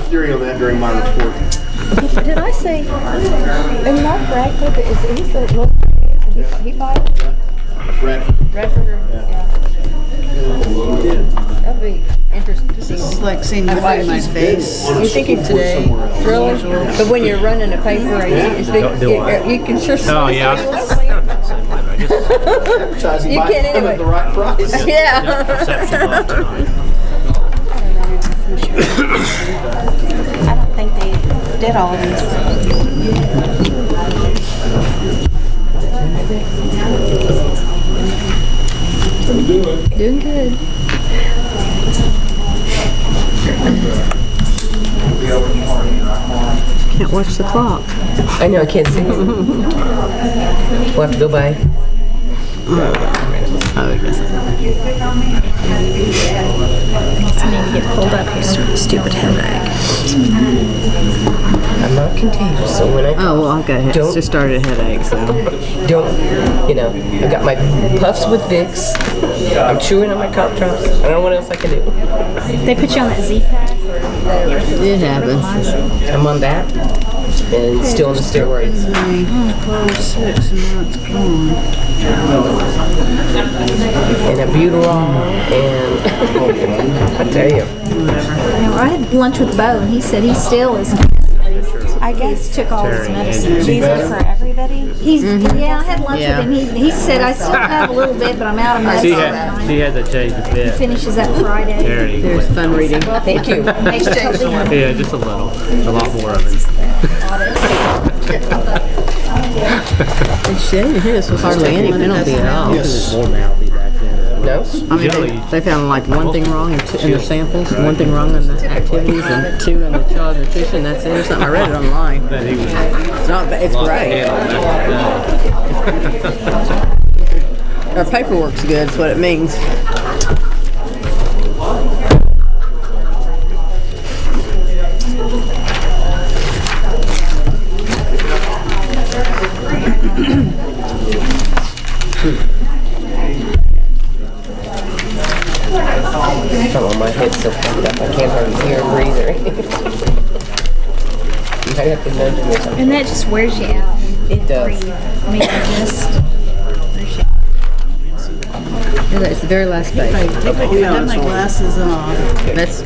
theory on that during my report. Did I say, and Mark Radcliffe, is he the local news? He bought it? Radford. Yeah. That'd be interesting. This is like seeing nothing in my face. You think it's today? Really? But when you're running a paper, you can sure see. Oh, yeah. Advertising You might can't come anyway. at the right price. Yeah. Perception of tonight. I don't think they did all of these. Doing good. Can't watch the clock. I know, I can't see it. We'll have to go by. Oh, I guess. I need to get pulled up here. Stupid headache. I'm not contagious, so when I Oh, well, okay. It's Don't- just started a headache, so. don't, I've got my puffs with Vicks. I'm chewing on my cough drops. I don't know what else I can do. They put you on that Z-Pack. It happens. I'm on that and still on the steroids. 12/6 and now it's gone. And a butyrol and I tell you. I had lunch with Bo, and he said he still is. I guess took all his medicine. These are for everybody. He's yeah. I had lunch Yeah. with him. He said I still have a little bit, but I'm out of She medicine. had to change the He bit. finishes that Friday. Charity. There's fun reading. Thank you. Yeah, just a little. A lot more of it. They said this was hardly any penalty at all. Yes. More now be back then. No? I mean, they found like one thing wrong in the samples, one thing wrong in the activities, and two in the child nutrition. That's it or something. I read it online. But he was It's not. It's great. Our paperwork's good. That's what it means. Come on, my head's so fucked up. I can't hardly hear or breathe or anything. I have to nudge me or something. And that just wears you out. It does. I mean, it just. It's the very last page. I have my glasses off. That's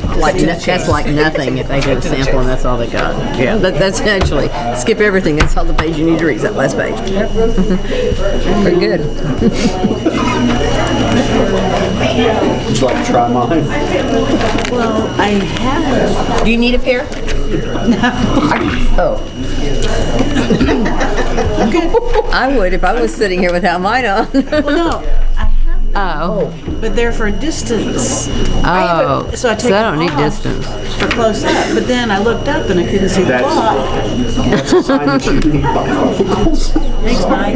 like nothing if they get a sample and that's all they got. Yeah, that's actually skip everything. That's all the page you need to read is that last page. Pretty good. Would you like to try mine? Well, I have. Do you need a pair? Oh. I would if I was sitting here without mine on. Well, no, I have. Oh. But they're for distance. Oh. So I take I don't them need off distance. for close up. But then I looked up and I couldn't see the clock. That's a sign that you need bifocals. Thanks, Mike.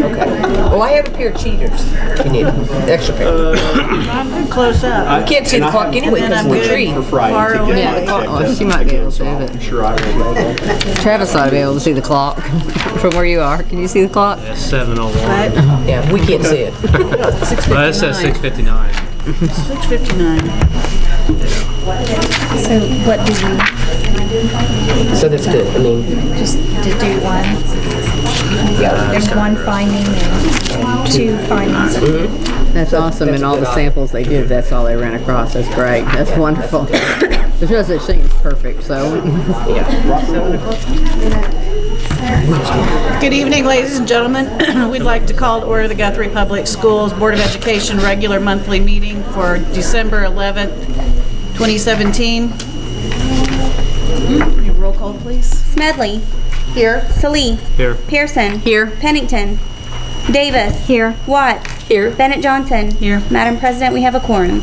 Oh, I have a pair of cheaters. You need an extra pair. I'm good close up. You can't see the clock anyway And then because of I'm the good tree. For Friday far to away. get Yeah, my the clock. check Well, done she might be able again, to, so but I'm sure I will. Travis ought to be able to see the clock from where you are. Can you see the clock? That's 7:01. But Yeah, we can't see it. Well, it says 6:59. 6:59. So what do we So that's good. I mean, just to do one? There's one finding and two findings. That's awesome. And all the samples they did, that's all they ran across. That's great. That's wonderful. There's no such thing as perfect, so. Good evening, ladies and gentlemen. We'd like to call to order the Guthrie Public Schools Board of Education regular monthly meeting for December 11th, 2017. Roll call, please. Smedley. Here. Salee. Here. Pearson. Here. Pennington. Davis. Here. Watts. Here. Bennett Johnson. Here. Madam President, we have a quorum.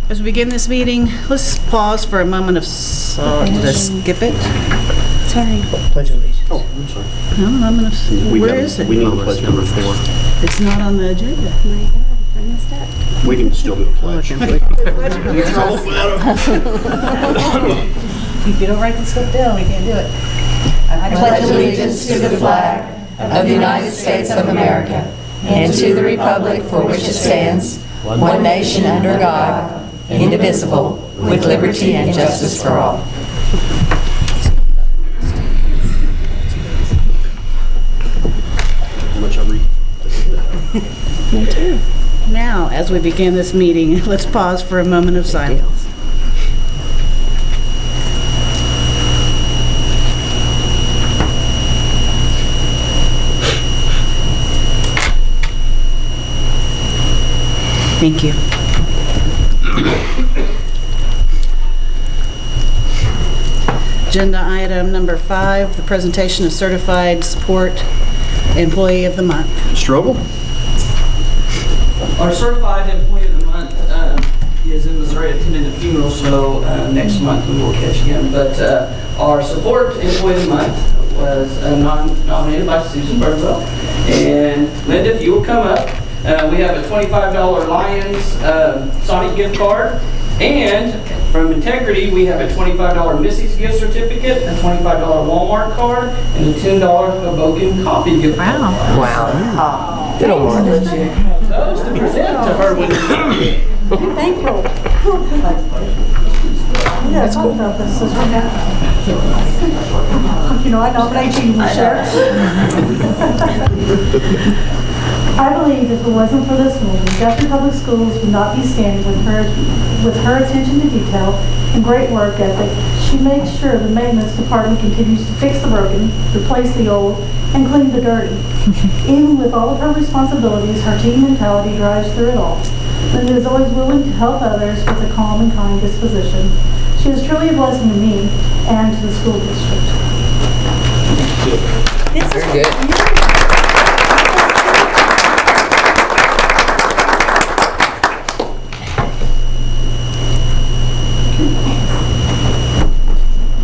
As we begin this meeting, let's pause for a moment of silence. Did I skip it? Sorry. Pledge of allegiance. Oh, I'm sorry. No, I'm gonna. Where is it? We need to pledge Number 4. It's not on the agenda. My God, I messed up. We can still do a pledge. If you don't write this stuff down, we can't do it. I pledge allegiance to the flag of the United States of America and to the republic for which it stands, one nation under God, indivisible, with liberty and justice for all. How much I read. Now, as we begin this meeting, let's pause for a moment of silence. Thank you. Agenda item number 5, the presentation of certified support employee of the month. Strobel? Our certified employee of the month is in Missouri attending a funeral, so next month we will catch him. But our support employee of the month was nominated by Susan Birdwell. And Linda, if you will come up, we have a $25 Lions Sonic gift card. And from Integrity, we have a $25 Missy's gift certificate, a $25 Walmart card, and a $10 Hoboken coffee gift card. Wow. Good old Mark. Those to present to her when That's cool. You know, I nominate you, Sheriff. I believe if it wasn't for this woman, Guthrie Public Schools would not be standing with her attention to detail and great work ethic. She makes sure the maintenance department continues to fix the broken, replace the old, and clean the dirty. Even with all of her responsibilities, her team mentality drives through it all. Linda is always willing to help others with a calm and kind disposition. She is truly a blessing to me and to the school district. Very good.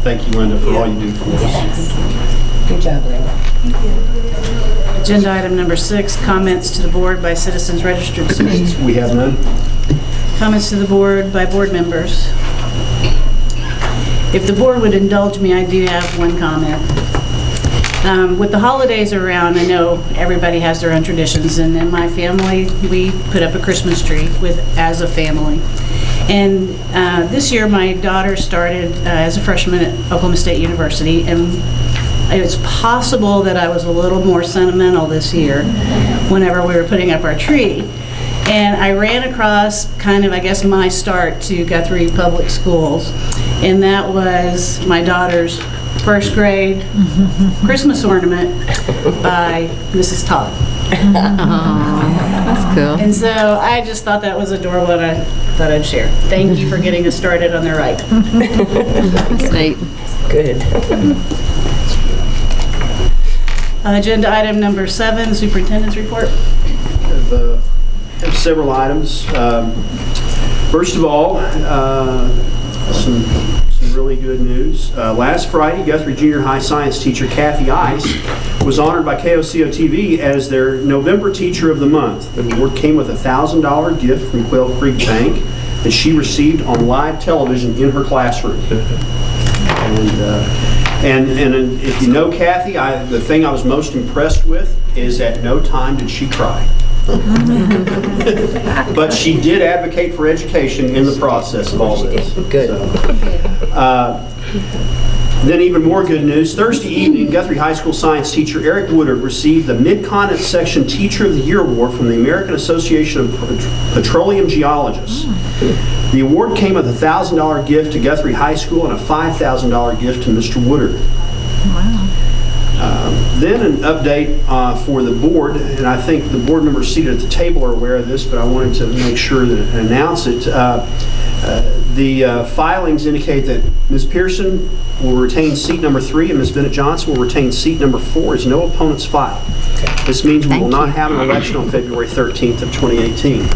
Thank you, Linda, for all you do for us. Good job, Linda. Agenda item number 6, comments to the board by citizens registered to speak. We have none. Comments to the board by board members. If the board would indulge me, I do have one comment. With the holidays around, I know everybody has their own traditions, and in my family, we put up a Christmas tree as a family. And this year, my daughter started as a freshman at Oklahoma State University, and it's possible that I was a little more sentimental this year whenever we were putting up our tree. And I ran across kind of, I guess, my start to Guthrie Public Schools, and that was my daughter's first grade Christmas ornament by Mrs. Todd. That's cool. And so I just thought that was adorable, and I thought I'd share. Thank you for getting us started on the right. That's neat. Good. Agenda item number 7, superintendent's report. Have several items. First of all, some really good news. Last Friday, Guthrie Junior High science teacher Kathy Ice was honored by KOCO-TV as their November Teacher of the Month. The award came with a $1,000 gift from Quail Creek Bank that she received on live television in her classroom. And if you know Kathy, the thing I was most impressed with is at no time did she cry. But she did advocate for education in the process of all this. Good. Then even more good news. Thursday evening, Guthrie High School science teacher Eric Woodard received the Mid-Continent Section Teacher of the Year Award from the American Association of Petroleum Geologists. The award came with a $1,000 gift to Guthrie High School and a $5,000 gift to Mr. Woodard. Then an update for the board, and I think the board members seated at the table are aware of this, but I wanted to make sure that and announce it. The filings indicate that Ms. Pearson will retain seat number 3 and Ms. Bennett Johnson will retain seat number 4 as no opponents filed. This means we will not have an election on February 13th of 2018.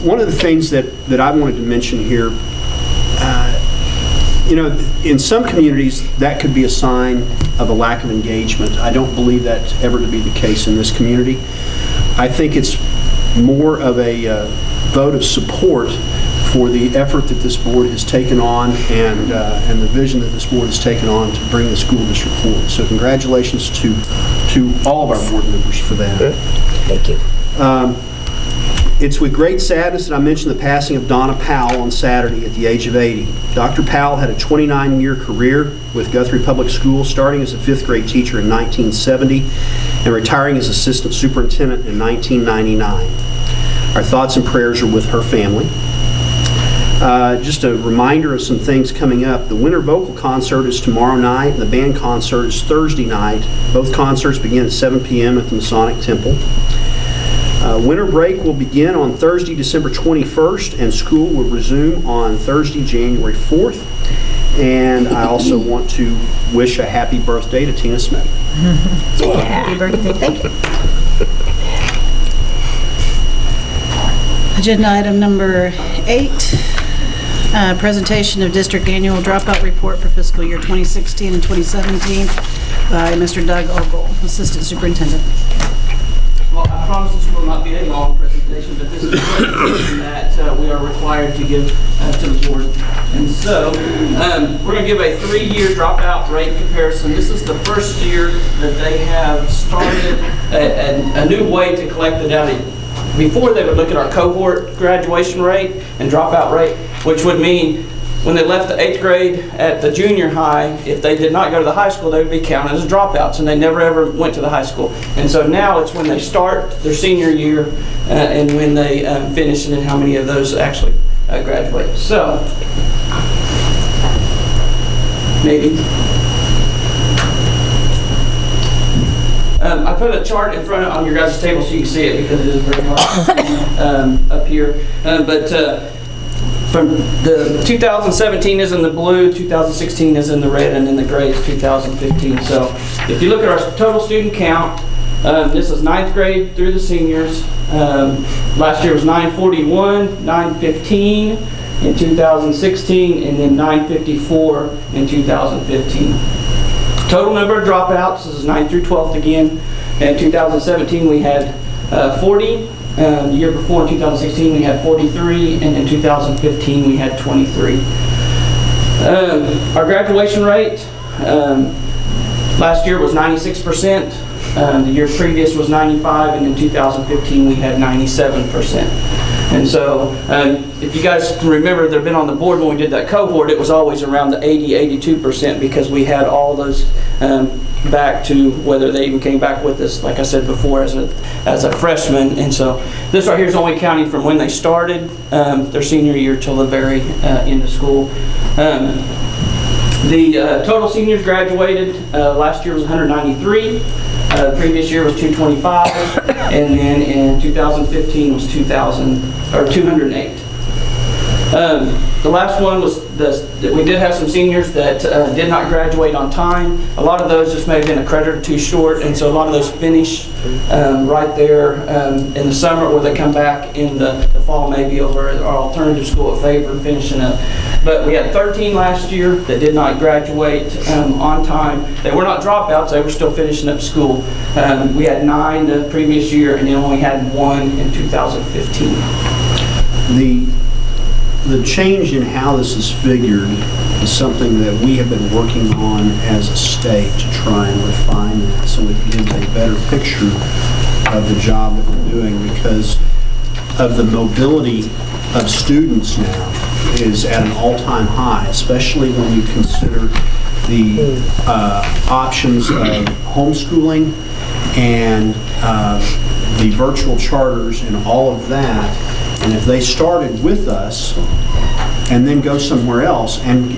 One of the things that I wanted to mention here, you know, in some communities that could be a sign of a lack of engagement. I don't believe that ever to be the case in this community. I think it's more of a vote of support for the effort that this board has taken on and the vision that this board has taken on to bring the school district forward. So congratulations to all of our board members for that. Thank you. It's with great sadness that I mention the passing of Donna Powell on Saturday at the age of 80. Dr. Powell had a 29-year career with Guthrie Public Schools, starting as a 5th grade teacher in 1970 and retiring as assistant superintendent in 1999. Our thoughts and prayers are with her family. Just a reminder of some things coming up. The winter vocal concert is tomorrow night, and the band concert is Thursday night. Both concerts begin at 7 p.m. at the Masonic Temple. Winter break will begin on Thursday, December 21st, and school will resume on Thursday, January 4th. And I also want to wish a happy birthday to Tina Smith. Happy birthday. Thank you. Agenda item number 8, presentation of district annual dropout report for fiscal year 2016 and 2017 by Mr. Doug Ogle, Assistant Superintendent. Well, I promise this will not be a long presentation, but this is a presentation that we are required to give to the board. And so, we're going to give a 3-year dropout rate comparison. This is the first year that they have started a new way to collect the data. Before, they would look at our cohort graduation rate and dropout rate, which would mean when they left the 8th grade at the junior high, if they did not go to the high school, they would be counted as dropouts, and they never ever went to the high school. And so now it's when they start their senior year and when they finish, and then how many of those actually graduate. So, maybe. I put a chart in front on your guys' table so you can see it because it is very hard up here. From the 2017 is in the blue, 2016 is in the red, and then the gray is 2015. So if you look at our total student count, this is 9th grade through the seniors. Last year was 941, 915 in 2016, and then 954 in 2015. Total number of dropouts, this is 9th through 12th again. In 2017 we had 40. The year before, in 2016, we had 43, and in 2015, we had 23. Our graduation rate last year was 96%. The year previous was 95%, and in 2015, we had 97%. And so, if you guys can remember, they've been on the board when we did that cohort, it was always around the 80-82% because we had all those back to whether they even came back with us, like I said before, as a freshman. And so this right here is only counting from when they started their senior year till the very end of school. The total seniors graduated last year was 193. Previous year was 225, and then in 2015 was 208. The last one was that we did have some seniors that did not graduate on time. A lot of those just may have been a credit or two short, and so a lot of those finish right there in the summer, or they come back in the fall, maybe over our alternative school at Faber finishing up. But we had 13 last year that did not graduate on time. They were not dropouts, they were still finishing up school. We had 9 the previous year, and then only had 1 in 2015. The change in how this is figured is something that we have been working on as a state to try and refine that so it gives a better picture of the job that we're doing, because of the mobility of students now is at an all-time high, especially when you consider the options of homeschooling and the virtual charters and all of that. And if they started with us and then go somewhere else and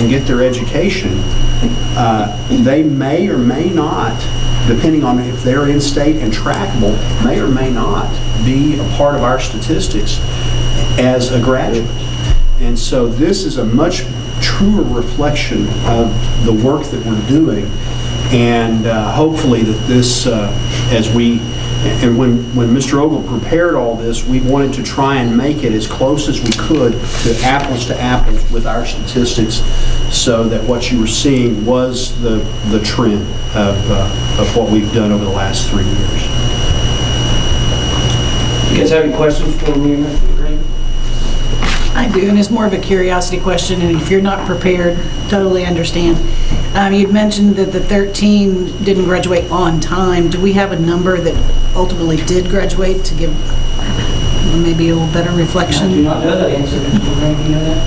get their education, they may or may not, depending on if they're in-state and trackable, may or may not be a part of our statistics as a graduate. And so this is a much truer reflection of the work that we're doing. And hopefully that this, and when Mr. Ogle prepared all this, we wanted to try and make it as close as we could to apples with our statistics, so that what you were seeing was the trend of what we've done over the last 3 years. You guys have any questions for me? I do, and it's more of a curiosity question, and if you're not prepared, totally understand. You'd mentioned that the 13 didn't graduate on time. Do we have a number that ultimately did graduate to give maybe a little better I do reflection. not know that answer, Mr. Green, do you know that?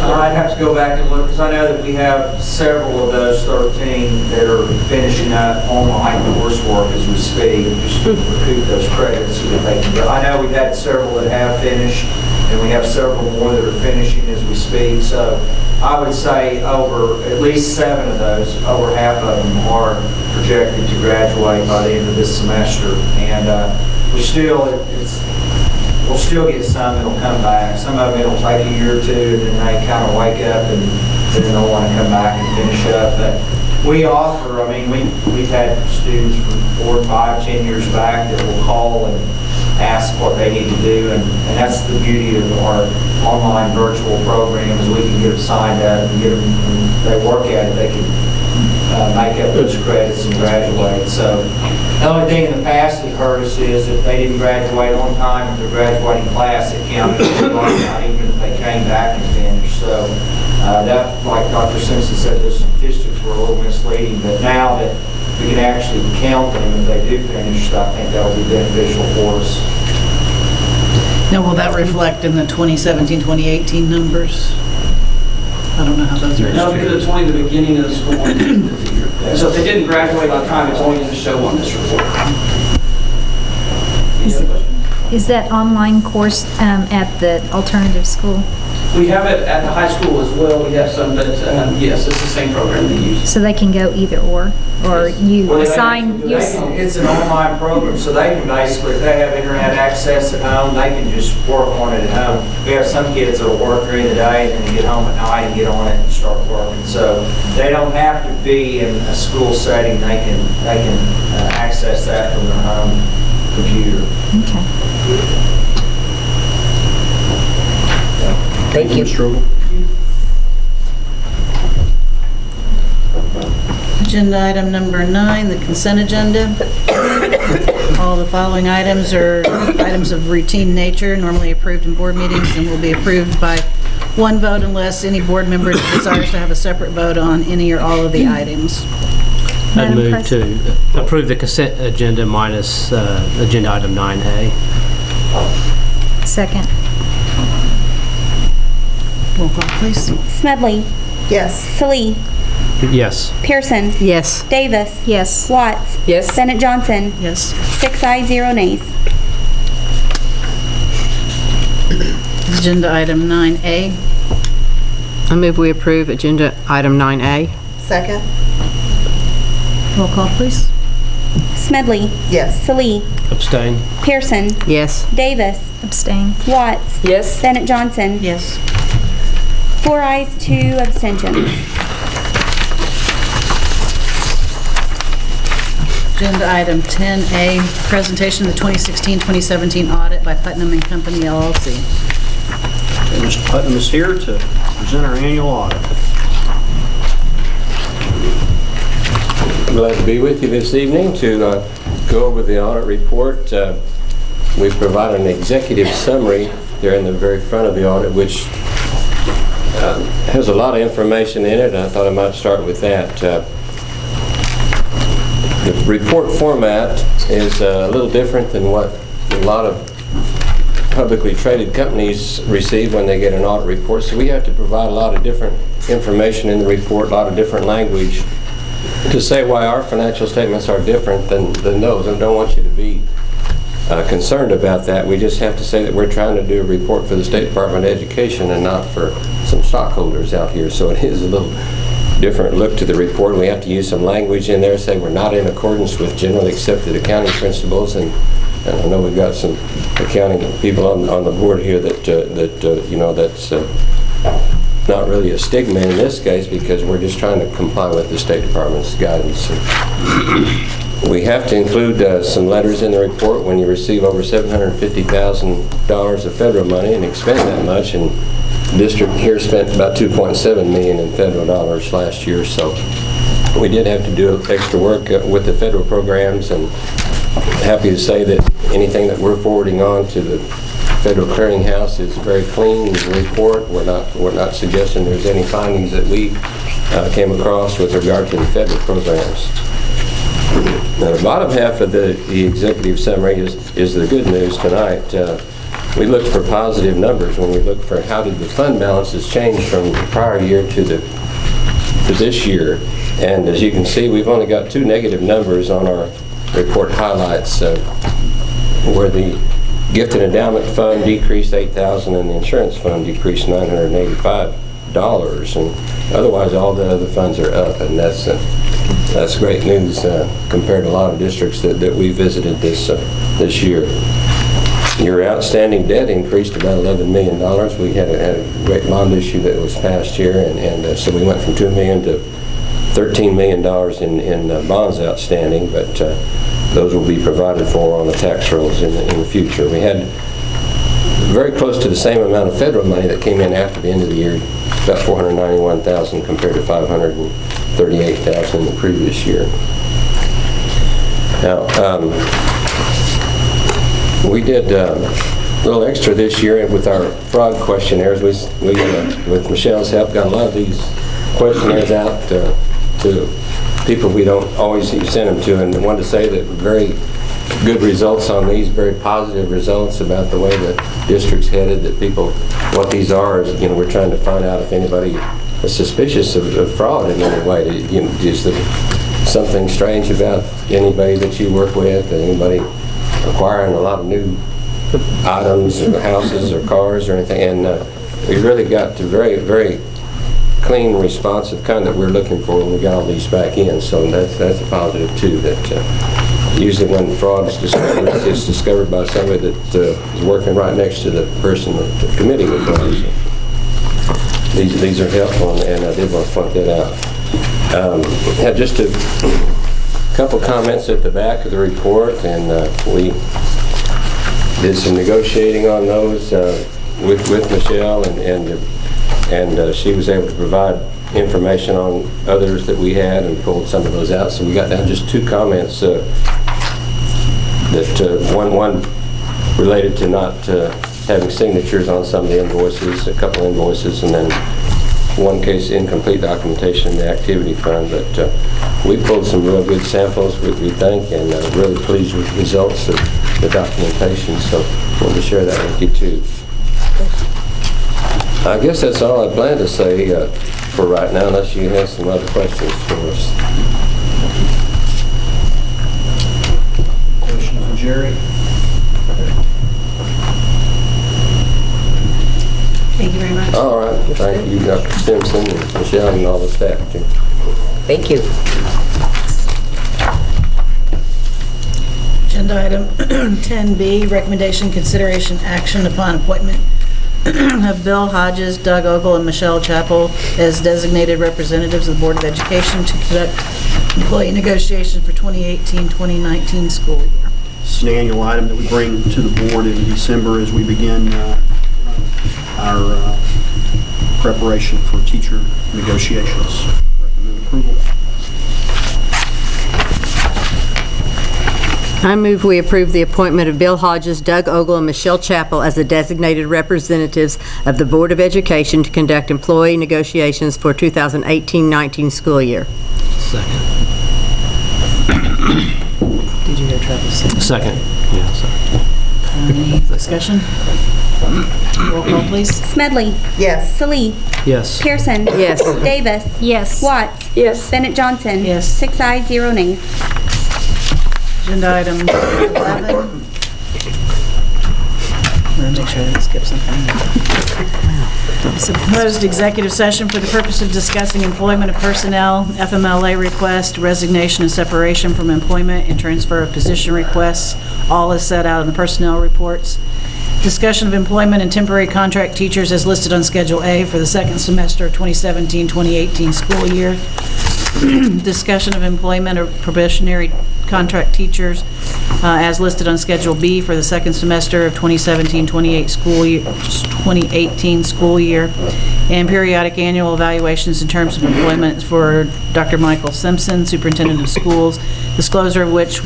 I'd have to go back and look, because I know that we have several of those 13 that are finishing up online coursework as we speak, just to recoup those credits so that they can go. I know we've had several that have finished, and we have several more that are finishing as we speak. So I would say over at least 7 of those, over half of them are projected to graduate by the end of this semester. And we'll still get some that'll come back. Some of them it'll take a year or two, and then they kind of wake up and then they'll want to come back and finish up. But we offer, I mean, we've had students from 4, 5, 10 years back that will call and ask what they need to do, and that's the beauty of our online virtual program, is we can get them signed up and get them, when they work at it, they can make up those credits and graduate. So the only thing in the past that hurt us is if they didn't graduate on time with their graduating class, it counted as a dropout, even if they came back and finished. So that, like Dr. Simpson said, those statistics were a little misleading, but now that we can actually count them if they do finish, I think that will be beneficial for us. Now, will that reflect in the 2017, 2018 numbers? I don't know how those are. No, because it's only the beginning of the school year. So if they didn't graduate on time, it's only going to show on this report. Is that online course at the alternative school? We have it at the high school as well. We have some, but yes, it's the same program they use. So they can go either or you Well, assign, it's an online program, so they can basically, if they have internet access at home, they can just work on it at home. We have some kids that'll work during the day and then get home at night and get on it and start working. So they don't have to be in a school setting. They can access that from their home computer. Okay. Thank you. Mr. Ogle. Agenda item number 9, the consent agenda. All the following items are items of routine nature, normally approved in board meetings, and will be approved by one vote unless any board member desires to have a separate vote on any or all of the items. I'd Madam move President. to approve the consent agenda minus agenda item 9A. Second. Roll call, please. Smedley. Yes. Salee. Yes. Pearson. Yes. Davis. Yes. Watts. Yes. Bennett Johnson. Yes. 6 ayes, 0 nays. Agenda item 9A. I move we approve agenda item 9A. Second? Roll call, please. Smedley. Yes. Salee. Abstain. Pearson. Yes. Davis. Abstain. Watts. Yes. Bennett Johnson. Yes. 4 ayes, 2 abstentions. Agenda item 10A, presentation of the 2016-2017 audit by Putnam & Company LLC. And Mr. Putnam is here to present our annual audit. Glad to be with you this evening to go over the audit report. We've provided an executive summary there in the very front of the audit, which has a lot of information in it, and I thought I might start with that. The report format is a little different than what a lot of publicly traded companies receive when they get an audit report, so we have to provide a lot of different information in the report, a lot of different language to say why our financial statements are different than those. I don't want you to be concerned about that. We just have to say that we're trying to do a report for the State Department of Education and not for some stockholders out here, so it is a little different look to the report. We have to use some language in there, say we're not in accordance with generally accepted accounting principles, and I know we've got some accounting people on the board here that you know, that's not really a stigma in this case, because we're just trying to comply with the State Department's guidance. We have to include some letters in the report when you receive over $750,000 of federal money and expend that much, and the district here spent about $2.7 million in federal dollars last year, so we did have to do extra work with the federal programs, and happy to say that anything that we're forwarding on to the Federal Clearinghouse is very clean in the report. We're not suggesting there's any findings that we came across with regard to the federal programs. Now, the bottom half of the executive summary is the good news tonight. we look for positive numbers when we look for how did the fund balances change from the prior year to this year. And as you can see, we've only got 2 negative numbers on our report highlights, where the gift and endowment fund decreased $8,000 and the insurance fund decreased $985. And otherwise, all the other funds are up, and that's great news compared to a lot of districts that we visited this year. Your outstanding debt increased about $11 million. We had a great bond issue that was passed here, and so we went from $2 million to $13 million in bonds outstanding, but those will be provided for on the tax rolls in the future. We had very close to the same amount of federal money that came in after the end of the year, about $491,000 compared to $538,000 in the previous year. Now, we did a little extra this year with our fraud questionnaires. We with Michelle's help, got a lot of these questionnaires out to people we don't always send them to, and I wanted to say that very good results on these, very positive results about the way the district's headed, that people, what these are is, we're trying to find out if anybody is suspicious of fraud in any way. Is there something strange about anybody that you work with, anybody acquiring a lot of new items or houses or cars or anything, and we really got to very, very clean, responsive kind that we're looking for when we got all these back in. So that's a positive too. That usually when fraud is discovered, it's discovered by somebody that is working right next to the person that's committing the fraud. So these are helpful, and I did want to point that out. Had just a couple comments at the back of the report, and we did some negotiating on those with Michelle, and she was able to provide information on others that we had and pulled some of those out. So we got down just 2 comments that one related to not having signatures on some of the invoices, a couple invoices, and then one case incomplete documentation in the activity fund. But we pulled some real good samples, we think, and really pleased with the results of the documentation. So I wanted to share that with you too. I guess that's all I plan to say for right now, unless you have some other questions for us. Questions for Jerry? Thank you very much. All right. Thank you, Dr. Simpson and Michelle and all the staff too. Thank you. Agenda item 10B, recommendation, consideration, action upon appointment of Bill Hodges, Doug Ogle, and Michelle Chappell as designated representatives of the Board of Education to conduct employee negotiations for 2018-2019 school year. It's an annual item that we bring to the board in December as we begin our preparation for teacher negotiations. Recommend approval. I move we approve the appointment of Bill Hodges, Doug Ogle, and Michelle Chappell as the designated representatives of the Board of Education to conduct employee negotiations for 2018-19 school year. Second. Did you hear Travis say? Second. Yeah, sorry. Any discussion? Roll call, please. Smedley. Yes. Salee. Yes. Pearson. Yes. Davis. Yes. Watts. Yes. Bennett Johnson. Yes. 6 ayes, 0 nays. Agenda item 11. I'm going to make sure I didn't skip something. It's a proposed executive session for the purpose of discussing employment of personnel, FMLA request, resignation and separation from employment, and transfer of position requests. All is set out in the personnel reports. Discussion of employment and temporary contract teachers as listed on Schedule A for the second semester of 2017-2018 school year. Discussion of employment of probationary contract teachers as listed on Schedule B for the second semester of 2018 school year, and periodic annual evaluations in terms of employment for Dr. Michael Simpson, Superintendent of Schools, disclosure of which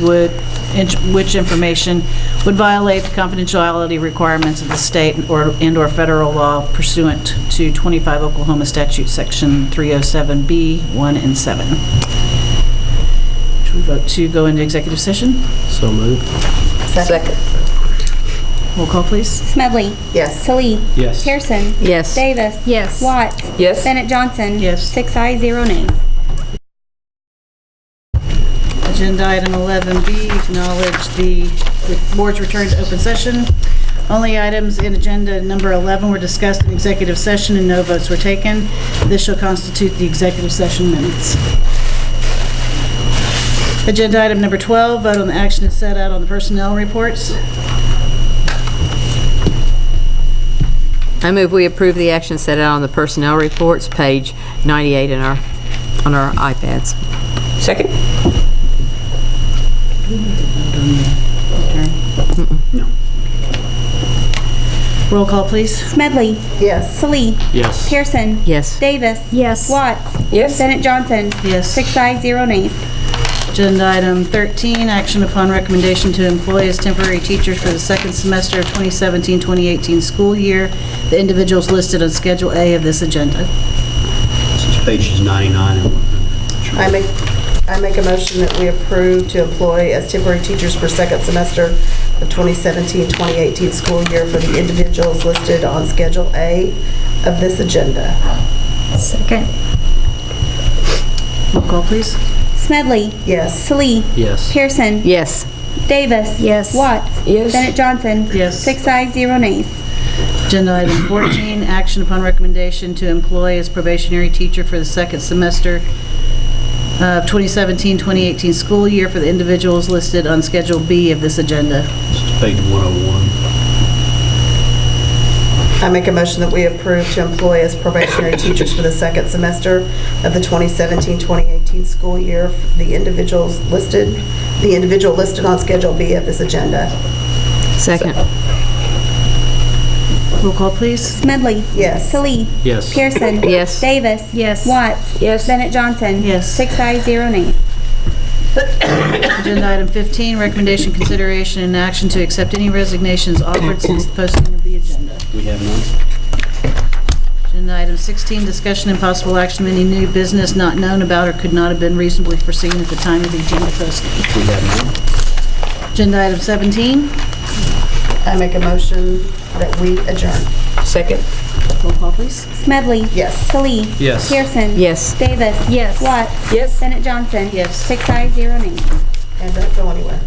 information would violate the confidentiality requirements of the state and/or federal law pursuant to 25 Oklahoma Statute Section 307B 1 and 7. Should we vote to go into executive session? So moved. Second. Roll call, please. Smedley. Yes. Salee. Yes. Pearson. Yes. Davis. Yes. Watts. Yes. Bennett Johnson. Yes. 6 ayes, 0 nays. Agenda item 11B, acknowledge the board's return to open session. Only items in agenda number 11 were discussed in executive session and no votes were taken. This shall constitute the executive session minutes. Agenda item number 12, vote on the action as set out on the personnel reports. I move we approve the action set out on the personnel reports, page 98 on our iPads. Second? No. Roll call, please. Smedley. Yes. Salee. Yes. Pearson. Yes. Davis. Yes. Watts. Yes. Bennett Johnson. Yes. 6 ayes, 0 nays. Agenda item 13, action upon recommendation to employ as temporary teachers for the second semester of 2017-2018 school year, the individuals listed on Schedule A of this agenda. This is pages 99 and 100. I make a motion that we approve to employ as temporary teachers for second semester of 2017-2018 school year for the individuals listed on Schedule A of this agenda. Second. Roll call, please. Smedley. Yes. Salee. Yes. Pearson. Yes. Davis. Yes. Watts. Yes. Bennett Johnson. Yes. 6 ayes, 0 nays. Agenda item 14, action upon recommendation to employ as probationary teacher for the second semester of 2017-2018 school year for the individuals listed on Schedule B of this agenda. This is page 101. I make a motion that we approve to employ as probationary teachers for the second semester of the 2017-2018 school year the individual listed on Schedule B of this agenda. Second. Roll call, please. Smedley. Yes. Salee. Yes. Pearson. Yes. Davis. Yes. Watts. Yes. Bennett Johnson. Yes. 6 ayes, 0 nays. Agenda item 15, recommendation, consideration, and action to accept any resignations offered since the posting of the agenda. We have none. Agenda item 16, discussion and possible action of any new business not known about or could not have been reasonably foreseen at the time of the agenda posting. We have none. Agenda item 17, I make a motion that we adjourn. Second? roll call, please. Smedley. Yes. Salee. Yes. Pearson. Yes. Davis. Yes. Watts. Yes. Bennett Johnson. Yes. 6 ayes, 0 nays. And don't go anywhere.